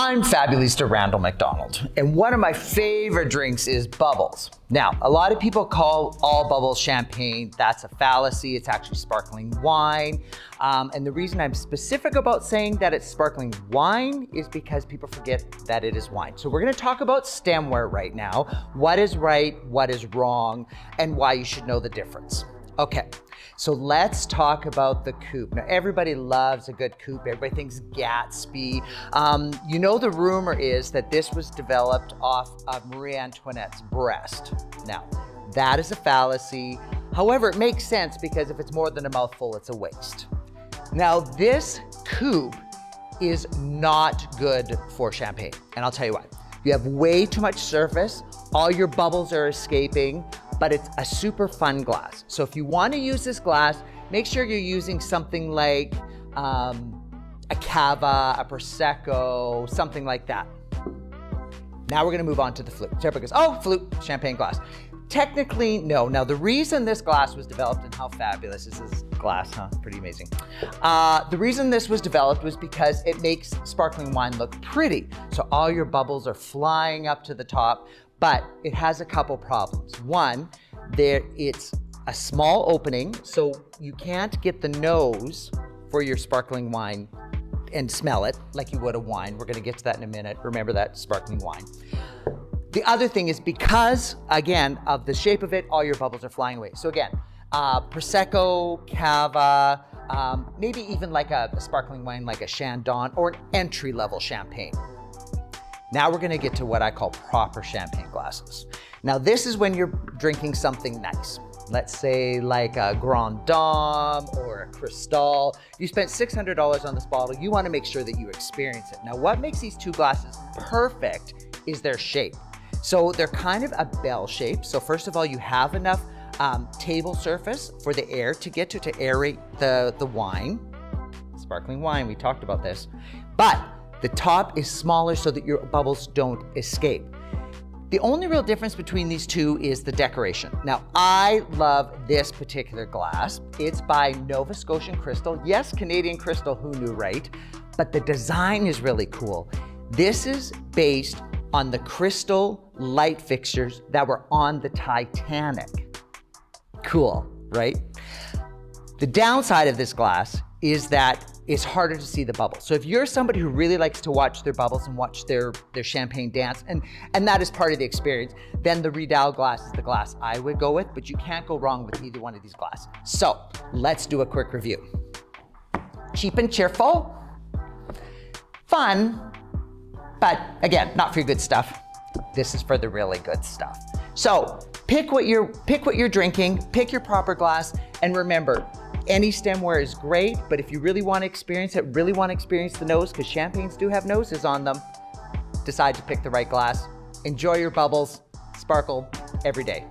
I'm Fabulista Randall McDonald, and one of my favorite drinks is bubbles. Now, a lot of people call all bubbles champagne. That's a fallacy. It's actually sparkling wine. And the reason I'm specific about saying that it's sparkling wine is because people forget that it is wine. So we're gonna talk about stemware right now. What is right, what is wrong, and why you should know the difference. Okay, so let's talk about the coupe. Now, everybody loves a good coupe. Everybody thinks Gatsby. You know, the rumor is that this was developed off of Marie Antoinette's breast. Now, that is a fallacy. However, it makes sense because if it's more than a mouthful, it's a waste. Now, this coupe is not good for champagne, and I'll tell you why. You have way too much surface. All your bubbles are escaping, but it's a super fun glass. So if you want to use this glass, make sure you're using something like a cava, a prosecco, something like that. Now we're gonna move on to the flute. So everybody goes, oh, flute, champagne glass. Technically, no. Now the reason this glass was developed, and how fabulous is this glass, huh? Pretty amazing. The reason this was developed was because it makes sparkling wine look pretty. So all your bubbles are flying up to the top, but it has a couple problems. One, it's a small opening, so you can't get the nose for your sparkling wine and smell it like you would a wine. We're gonna get to that in a minute. Remember that, sparkling wine. The other thing is because, again, of the shape of it, all your bubbles are flying away. So again, prosecco, cava, maybe even like a sparkling wine like a Chandon or an entry-level champagne. Now we're gonna get to what I call proper champagne glasses. Now this is when you're drinking something nice. Let's say like a Grand Dame or a Cristal. You spent $600 on this bottle. You wanna make sure that you experience it. Now what makes these two glasses perfect is their shape. So they're kind of a bell shape. So first of all, you have enough table surface for the air to get to aerate the wine. Sparkling wine, we talked about this. But the top is smaller so that your bubbles don't escape. The only real difference between these two is the decoration. Now, I love this particular glass. It's by Nova Scotian Crystal. Yes, Canadian Crystal, who knew, right? But the design is really cool. This is based on the crystal light fixtures that were on the Titanic. Cool, right? The downside of this glass is that it's harder to see the bubbles. So if you're somebody who really likes to watch their bubbles and watch their champagne dance, and that is part of the experience, then the Randall glass is the glass I would go with, but you can't go wrong with either one of these glasses. So let's do a quick review. Cheap and cheerful, fun, but again, not for your good stuff. This is for the really good stuff. So pick what you're drinking, pick your proper glass, and remember, any stemware is great, but if you really want to experience it, really want to experience the nose, because champagnes do have noses on them, decide to pick the right glass. Enjoy your bubbles, sparkle every day.